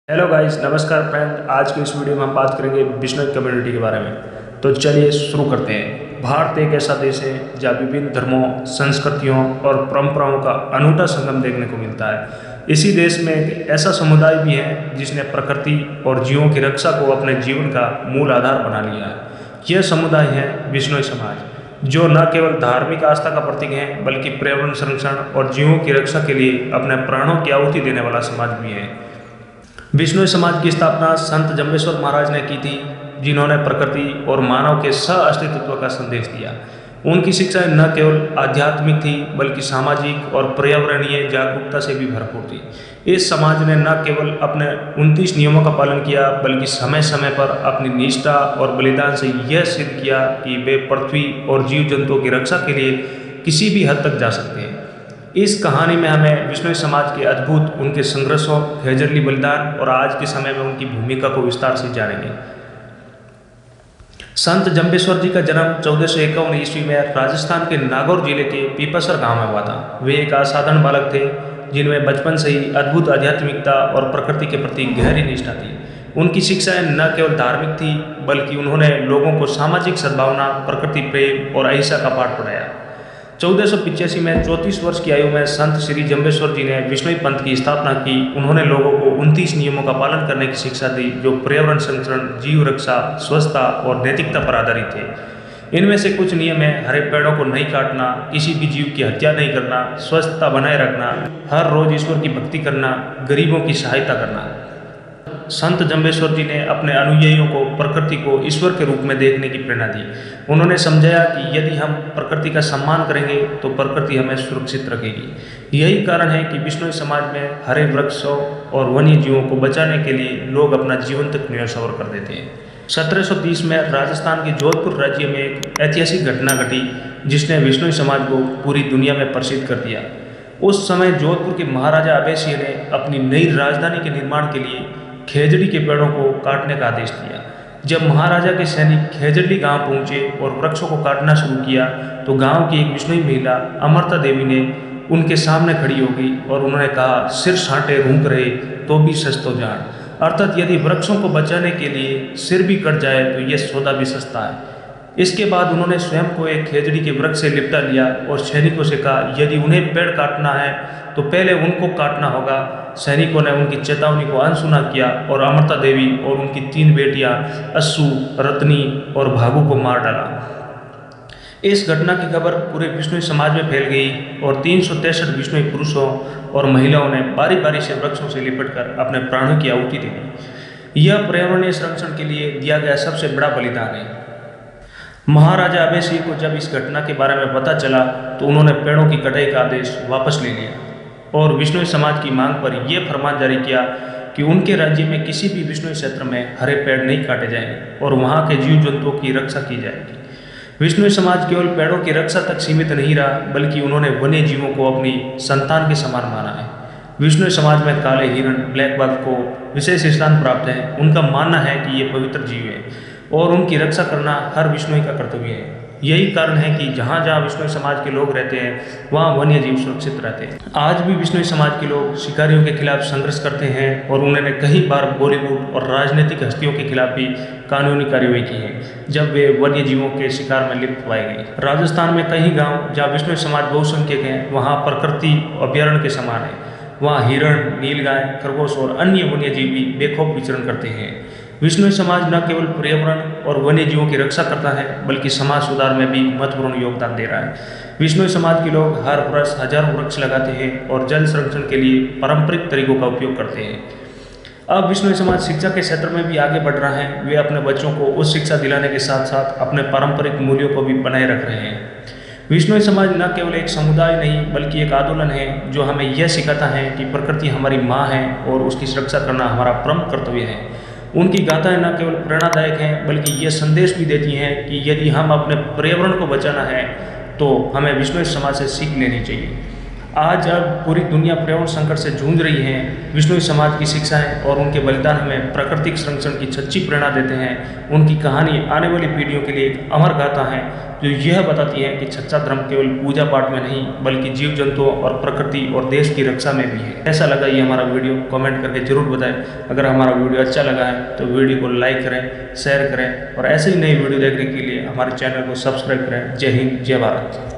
Hello guys, नमस्कार friend. आज की इस वीडियो में हम बात करेंगे बिश्नोई कम्युनिटी के बारे में। तो चलिए शुरू करते हैं। भारत एक ऐसा देश है जहाँ विभिन्न धर्मों, संस्कृतियों और परंपराओं का अनूठा संगम देखने को मिलता है। इसी देश में एक ऐसा समुदाय भी है जिसने प्रकृति और जीवों की रक्षा को अपने जीवन का मूल आधार बना लिया है। यह समुदाय है बिश्नोई समाज, जो न केवल धार्मिक आस्था का प्रतीक है बल्कि पर्यावरण संरक्षण और जीवों की रक्षा के लिए अपने प्राणों की आहुति देने वाला समाज भी है। बिश्नोई समाज की स्थापना संत जम्बेश्वर महाराज ने की थी, जिन्होंने प्रकृति और मानव के सह अस्तित्व का संदेश दिया। उनकी शिक्षाएं न केवल आध्यात्मिक थी बल्कि सामाजिक और पर्यावरणीय जागरूकता से भी भरपूर थी। इस समाज ने न केवल अपने 29 नियमों का पालन किया बल्कि समय समय पर अपनी निष्ठा और बलिदान से यह सिद्ध किया कि वे पृथ्वी और जीव जंतुओं की रक्षा के लिए किसी भी हद तक जा सकते हैं। इस कहानी में हमें बिश्नोई समाज के अद्भुत, उनके संघर्षों, खेजड़ली बलिदान और आज के समय में उनकी भूमिका को विस्तार से जानेंगे। संत जम्बेश्वर जी का जन्म 1451 ईस्वी में राजस्थान के नागौर जिले के पीपसर गांव में हुआ था। वे एक असाधारण बालक थे जिनमें बचपन से ही अद्भुत आध्यात्मिकता और प्रकृति के प्रति गहरी निष्ठा थी। उनकी शिक्षाएं न केवल धार्मिक थी बल्कि उन्होंने लोगों को सामाजिक सद्भावना, प्रकृति प्रेम और अहिंसा का पाठ पढ़ाया। 1485 में 34 वर्ष की आयु में संत श्री जम्बेश्वर जी ने बिश्नोई पंथ की स्थापना की। उन्होंने लोगों को 29 नियमों का पालन करने की शिक्षा दी, जो पर्यावरण संरक्षण, जीव रक्षा, स्वच्छता और नैतिकता पर आधारित थे। इनमें से कुछ नियम हैं: हरे पेड़ों को नहीं काटना, किसी भी जीव की हत्या नहीं करना, स्वच्छता बनाए रखना, हर रोज ईश्वर की भक्ति करना, गरीबों की सहायता करना। संत जम्बेश्वर जी ने अपने अनुयायियों को प्रकृति को ईश्वर के रूप में देखने की प्रेरणा दी। उन्होंने समझाया कि यदि हम प्रकृति का सम्मान करेंगे तो प्रकृति हमें सुरक्षित रखेगी। यही कारण है कि बिश्नोई समाज में हरे वृक्षों और वन्य जीवों को बचाने के लिए लोग अपना जीवन तक न्यौछावर कर देते हैं। 1730 में राजस्थान के जोधपुर राज्य में एक ऐतिहासिक घटना घटी जिसने बिश्नोई समाज को पूरी दुनिया में प्रसिद्ध कर दिया। उस समय जोधपुर के महाराजा अभय सिंह ने अपनी नई राजधानी के निर्माण के लिए खेजड़ी के पेड़ों को काटने का आदेश दिया। जब महाराजा के सैनिक खेजड़ी गांव पहुंचे और वृक्षों को काटना शुरू किया तो गांव की एक बिश्नोई महिला अमृता देवी ने उनके सामने खड़ी हो गई और उन्होंने कहा, सिर छांटे रूंक रहे तो भी सच तो जान। अर्थात यदि वृक्षों को बचाने के लिए सिर भी कट जाए तो यह सौदा भी सस्ता है। इसके बाद उन्होंने स्वयं को एक खेजड़ी के वृक्ष से लिपटा लिया और सैनिकों से कहा, यदि उन्हें पेड़ काटना है तो पहले उनको काटना होगा। सैनिकों ने उनकी चेतावनी को अनसुना किया और अमृता देवी और उनकी 3 बेटियां अस्सू, रत्नी और भागू को मार डाला। इस घटना की खबर पूरे बिश्नोई समाज में फैल गई और 363 बिश्नोई पुरुषों और महिलाओं ने बारी बारी से वृक्षों से लिपटकर अपने प्राणों की आहुति दी। यह पर्यावरणीय संरक्षण के लिए दिया गया सबसे बड़ा बलिदान है। महाराजा अभय सिंह को जब इस घटना के बारे में पता चला तो उन्होंने पेड़ों की कटाई का आदेश वापस ले लिया और बिश्नोई समाज की मांग पर यह फरमान जारी किया कि उनके राज्य में किसी भी बिश्नोई क्षेत्र में हरे पेड़ नहीं काटे जाएंगे और वहाँ के जीव जंतुओं की रक्षा की जाएगी। बिश्नोई समाज केवल पेड़ों की रक्षा तक सीमित नहीं रहा बल्कि उन्होंने वन्य जीवों को अपनी संतान के समान माना है। बिश्नोई समाज में काले हिरण, ब्लैक बग को विशेष स्थान प्राप्त है। उनका मानना है कि ये पवित्र जीव है और उनकी रक्षा करना हर बिश्नोई का कर्तव्य है। यही कारण है कि जहाँ जहाँ बिश्नोई समाज के लोग रहते हैं वहाँ वन्य जीव सुरक्षित रहते हैं। आज भी बिश्नोई समाज के लोग शिकारियों के खिलाफ संघर्ष करते हैं और उन्होंने कई बार बॉलीवुड और राजनीतिक हस्तियों के खिलाफ भी कानूनी कार्रवाई की है जब वे वन्य जीवों के शिकार में लिप्त पाए गए। राजस्थान में कई गाँव जहाँ बिश्नोई समाज बहुसंख्यक हैं वहाँ प्रकृति अभ्यारण्य के समान है। वहाँ हिरण, नीलगाय, खरगोश और अन्य वन्य जीव भी बेखौफ विचरण करते हैं। बिश्नोई समाज न केवल पर्यावरण और वन्य जीवों की रक्षा करता है बल्कि समाज सुधार में भी महत्वपूर्ण योगदान दे रहा है। बिश्नोई समाज के लोग हर वर्ष हजारों वृक्ष लगाते हैं और जल संरक्षण के लिए पारंपरिक तरीकों का उपयोग करते हैं। अब बिश्नोई समाज शिक्षा के क्षेत्र में भी आगे बढ़ रहा है। वे अपने बच्चों को उच्च शिक्षा दिलाने के साथ साथ अपने पारंपरिक मूल्यों को भी बनाए रख रहे हैं। बिश्नोई समाज न केवल एक समुदाय नहीं बल्कि एक आंदोलन है जो हमें यह सिखाता है कि प्रकृति हमारी माँ है और उसकी सुरक्षा करना हमारा परम कर्तव्य है। उनकी गाथाएं न केवल प्रेरणादायक हैं बल्कि ये संदेश भी देती हैं कि यदि हम अपने पर्यावरण को बचाना है तो हमें बिश्नोई समाज से सीख लेनी चाहिए। आज अब पूरी दुनिया पर्यावरण संकट से जूझ रही है। विश्नोई समाज की शिक्षाएं और उनके बलिदान हमें प्राकृतिक संरक्षण की सच्ची प्रेरणा देते हैं। उनकी कहानी आने वाली पीढ़ियों के लिए एक अमर गाथा है, जो यह बताती है कि सच्चा धर्म केवल पूजा पाठ में नहीं बल्कि जीव जंतुओं और प्रकृति और देश की रक्षा में भी है। कैसा लगा ये हमारा वीडियो कमेंट करके जरूर बताएं। अगर हमारा वीडियो अच्छा लगा है तो वीडियो को लाइक करें, शेयर करें और ऐसे ही नई वीडियो देखने के लिए हमारे चैनल को सब्सक्राइब करें। जय हिंद, जय भारत।